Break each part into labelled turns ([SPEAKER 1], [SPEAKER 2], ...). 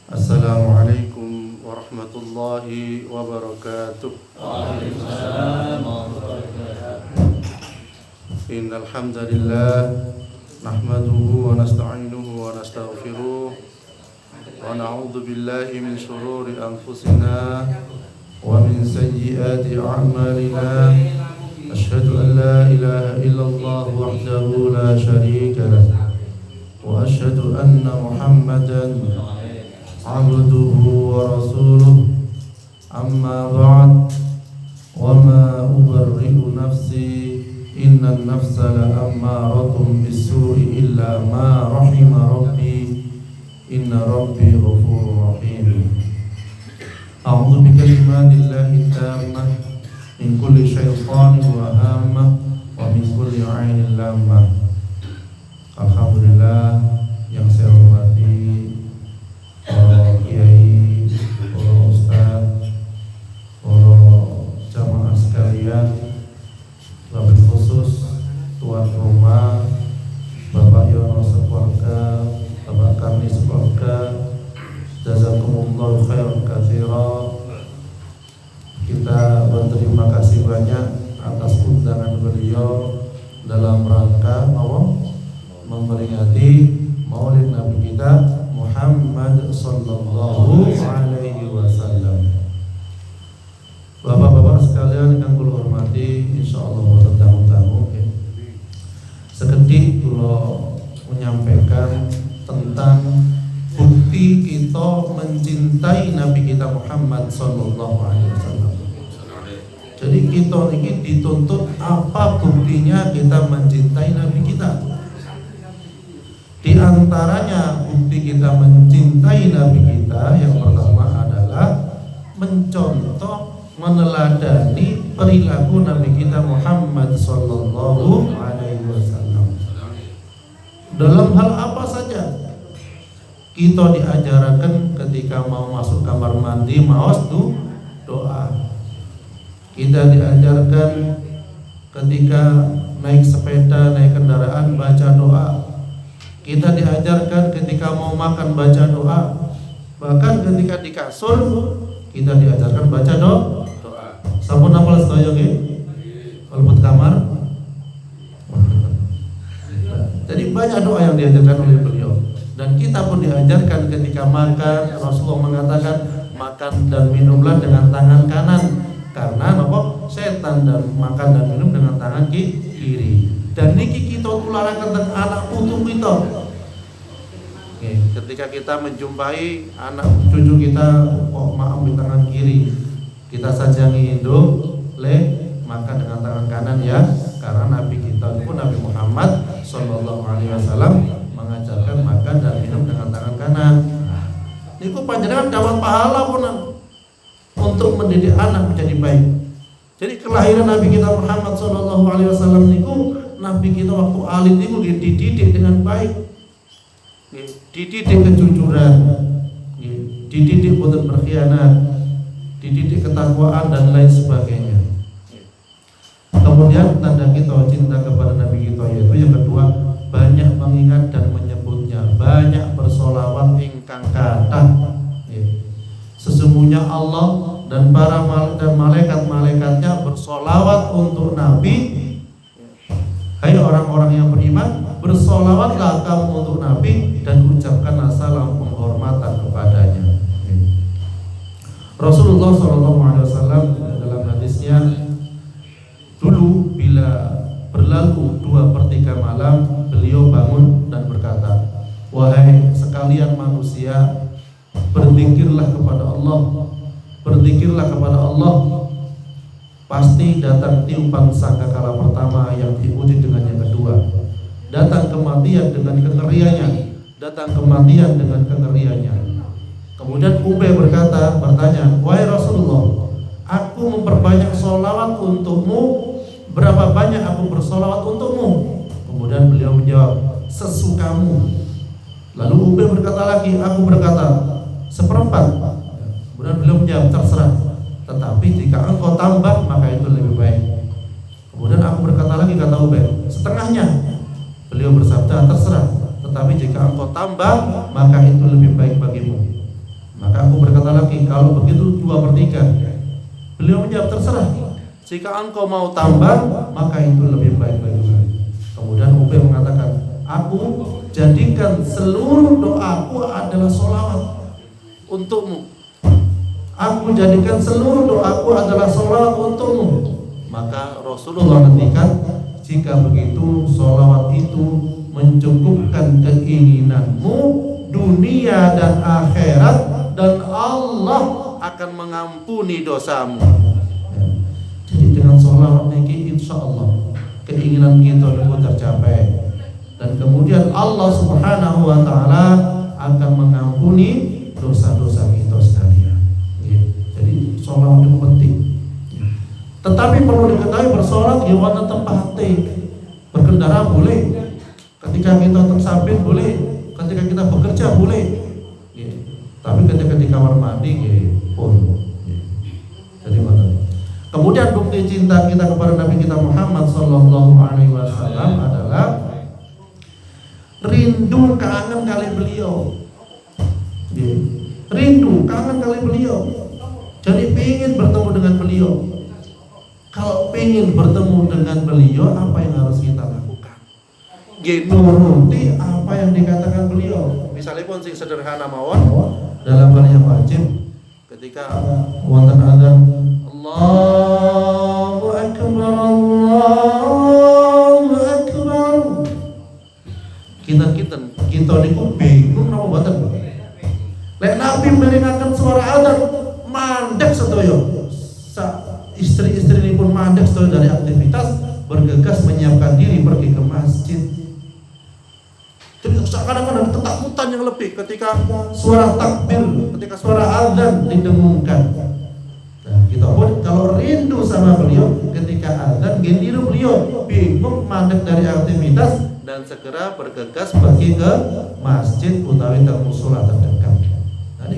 [SPEAKER 1] Assalamualaikum warahmatullahi wabarakatuh.
[SPEAKER 2] Waalaikumsalam warahmatullahi wabarakatuh.
[SPEAKER 1] Innal hamdalillah nahmaduhu wa nasta'inuhu wa nastaghfiruh wa na'udzu billahi min shururi anfusina wa min sayyiati a'malina. Asyhadu an la ilaha illallah wahdahu la syarika lah wa asyhadu anna Muhammadan abduhu wa rasuluh. Amma ba'd. Wa ma ubarri'u nafsi innan nafsa la'ammaratun bis-su'i illa ma rahima rabbi inna rabbi ghafurur rahim. A'udzu bikalimatillahi tammah min kulli syaitanin wa hammah wa min kulli 'ainin lammah. Alhamdulillah, yang saya hormati para kiai, para ustaz, para jamaah sekalian, wabil khusus tuan rumah Bapak Yono sekeluarga, Bapak Karni sekeluarga, jazakumullahu khairan katsira. Kita berterima kasih banyak atas undangan beliau dalam rangka memperingati Maulid Nabi kita Muhammad sallallahu alaihi wasallam. Bapak-bapak sekalian yang kula hormati, insyaallah tamu-tamu sekedhik kula menyampaikan tentang bukti kita mencintai Nabi kita Muhammad sallallahu alaihi wasallam. Jadi kita ini dituntut apa buktinya kita mencintai Nabi kita. Di antaranya bukti kita mencintai Nabi kita yang pertama adalah mencontoh, meneladani perilaku Nabi kita Muhammad sallallahu alaihi wasallam. Dalam hal apa saja kita diajarkan ketika mau masuk kamar mandi maos doa. Kita diajarkan ketika naik sepeda, naik kendaraan baca doa. Kita diajarkan ketika mau makan baca doa. Bahkan ketika di kasur kita diajarkan baca doa. Sampun hafal sedaya nggih? Kalebet kamar. Jadi banyak doa yang diajarkan oleh beliau. Dan kita pun diajarkan ketika makan, Rasulullah mengatakan makan dan minumlah dengan tangan kanan. Karena apa? Setan dan makan dan minum dengan tangan kiri. Dan niki kita tularaken teng anak putu kita. Oke, ketika kita menjumpai anak cucu kita kok maaf di tangan kiri, kita sajangi induk, makan dengan tangan kanan ya. Karena Nabi kita itu Nabi Muhammad sallallahu alaihi wasallam mengajarkan makan dan minum dengan tangan kanan. Niku panjenengan dapat pahala punan untuk mendidik anak menjadi baik. Jadi kelahiran Nabi kita Muhammad sallallahu alaihi wasallam niku Nabi kita waktu alit itu dididik dengan baik, dididik kejujuran, dididik boten berkhianat, dididik ketakwaan dan lain sebagainya. Kemudian tanda kita cinta kepada Nabi kita yaitu yang kedua, banyak mengingat dan menyebutnya, banyak bersolawat ingkang kathah. Sesungguhnya Allah dan para malaikat-malaikatnya bersolawat untuk Nabi. Hai orang-orang yang beriman, bersolawatlah kamu untuk Nabi dan ucapkanlah salam penghormatan kepadanya. Rasulullah SAW dalam hadisnya, dulu bila berlalu 2/3 malam, beliau bangun dan berkata, wahai sekalian manusia, berzikirlah kepada Allah, berzikirlah kepada Allah. Pasti datang tiupan sangkakala pertama yang diikuti dengan yang kedua. Datang kematian dengan kengeriannya, datang kematian dengan kengeriannya. Kemudian Ubay bertanya, wahai Rasulullah, aku memperbanyak sholawat untukmu, berapa banyak aku bersolawat untukmu? Kemudian beliau menjawab, sesukamu. Lalu Ubay berkata lagi, aku berkata, 1/4. Kemudian beliau menjawab, terserah. Tetapi jika engkau tambah maka itu lebih baik. Kemudian aku berkata lagi, kata Ubay, setengahnya. Beliau bersabda, terserah. Tetapi jika engkau tambah maka itu lebih baik bagimu. kalau begitu 2/3. Beliau menjawab, terserah. Jika engkau mau tambah, maka itu lebih baik bagi. Kemudian Ubay mengatakan, aku jadikan seluruh doaku adalah sholawat untukmu. Aku jadikan seluruh doaku adalah sholawat untukmu. Maka Rasulullah ngendikan, jika begitu sholawat itu mencukupkan keinginanmu dunia dan akhirat, dan Allah akan mengampuni dosamu. Jadi dengan sholawat ini insya Allah keinginan kita itu tercapai, dan kemudian Allah Subhanahu wa Ta'ala akan mengampuni dosa-dosa kita sekalian. Jadi sholawat itu penting. Tetapi perlu diketahui bersolat di waktu tempat, berkendara boleh, ketika kita tersabit boleh, ketika kita bekerja boleh, tapi ketika di kamar mandi pun. Jadi mana? Kemudian bukti cinta kita kepada Nabi kita Muhammad Sallallahu Alaihi Wasallam adalah rindu kangen kali beliau. Rindu kangen kali beliau. Jadi pengen bertemu dengan beliau. Kalau pengen bertemu dengan beliau, apa yang harus kita lakukan? Nuruti apa yang dikatakan beliau. Misalnya pun sing sederhana mawon dalam hal yang wajib, ketika wonten azan Allahu Akbar, Allahu Akbar, kita niku bingung napa mboten. Lek Nabi meringaken suara azan mandek sedaya. Istri-istri ini pun mandek setelah dari aktivitas, bergegas menyiapkan diri pergi ke masjid. Jadi kadang-kadang ketakutan yang lebih ketika suara takbir, ketika suara azan didengungkan. Nah, kita pun kalau rindu sama beliau ketika azan, gindiru beliau bingung mandek dari aktivitas dan segera bergegas pergi ke masjid utawi mushola terdekat. Tadi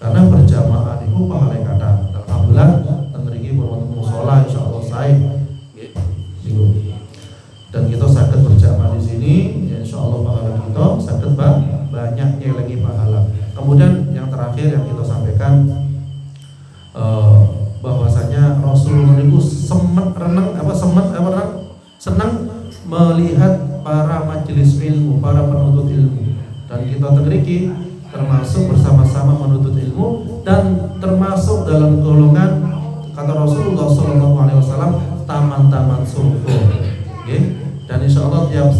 [SPEAKER 1] karena berjamaah itu pahala kata. Alhamdulillah tenriki pun mushola insyaallah saya. Dan kita sakit berjamaah di sini, ya insyaallah pahala kita sakit banyaknya lagi pahala. Kemudian yang terakhir yang kita sampaikan bahwasanya Rasulullah itu senang melihat para majelis ilmu, para penuntut ilmu, dan kita tenriki termasuk bersama-sama menuntut ilmu dan termasuk dalam golongan kata Rasulullah SAW taman-taman surga. Dan insya Allah setiap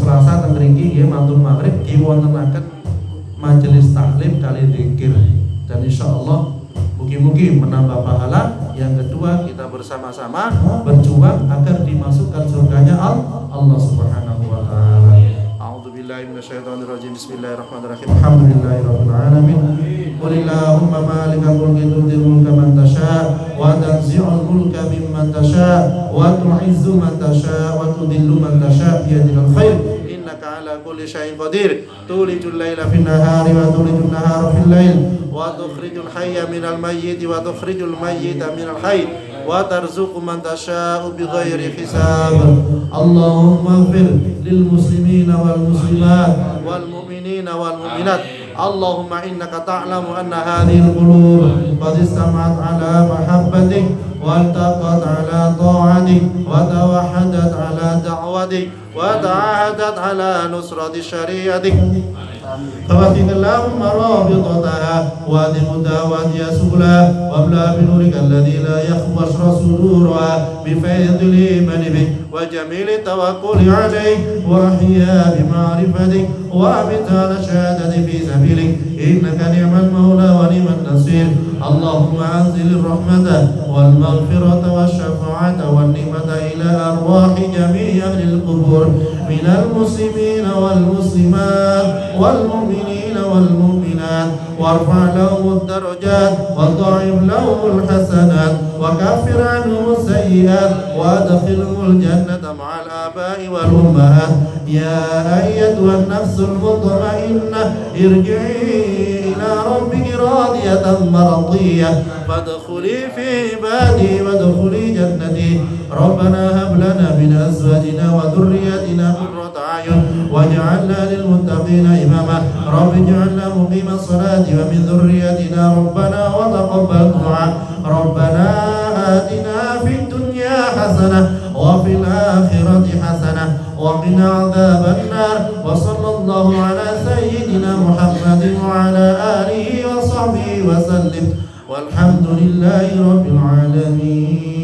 [SPEAKER 1] Selasa tengriki mantul maghrib diwontenaken majelis taklim kali dzikir, dan insya Allah mugi-mugi menambah pahala. Yang kedua, kita bersama-sama berjuang agar dimasukkan surganya Allah Subhanahu wa Ta'ala. A'udzubillahi minasyaitonirrajim. Bismillahirrahmanirrahim. Alhamdulillahirabbil alamin. Qulillahumma malikal mulki tu'til mulka man tasha' wa tanzi'ul mulka mimman tasha' wa tu'izzu man tasha' wa tudhillu man tasha' bi yadikal khair. Innaka 'ala kulli syai'in qadir. Tulijul laila fin nahari wa tulijul nahara fil lail wa tukhrijul hayya minal mayyiti wa tukhrijul mayyita minal hayy wa tarzuqu man tasha'u bighairi hisab. Allahumma ighfir lil muslimina wal muslimat wal mu'minina wal mu'minat. Allahumma innaka ta'lamu anna hadhihi al-qulub qad istama'at ala mahabbatik wa altaqat ala ta'atik wa tawahhadat ala da'watik wa ta'ahadat ala nusrati syariatik. فوفق اللهم رابطتها وادم دعواتها سبلا واملا بنورك الذي لا يخمش صدورها بفيض الايمان بك وجميل التوكل عليك واحيا بمعرفتك وابت على الشهاده في سبيلك انك نعم المولى ونعم النصير. اللهم انزل الرحمه والمغفره والشفاعه والنعمه الى ارواح جميع اهل القبور من المسلمين والمسلمات والمؤمنين والمؤمنات وارفع لهم الدرجات وضاعف لهم الحسنات وكفر عنهم السيئات وادخلهم الجنة مع الآباء والأمهات. يا أيتها النفس المطمئنة ارجعي إلى ربك راضية مرضية فادخلي في عبادي وادخلي جنتي. ربنا هب لنا من أزواجنا وذرياتنا قرة أعين أعين واجعلنا للمتقين إماما رب اجعلنا مقيم الصلاة ومن ذريتنا ربنا وتقبل دعاء ربنا آتنا في الدنيا حسنة وفي الآخرة حسنة وقنا عذاب النار وصلى الله على سيدنا محمد وعلى آله وصحبه وسلم والحمد لله رب العالمين.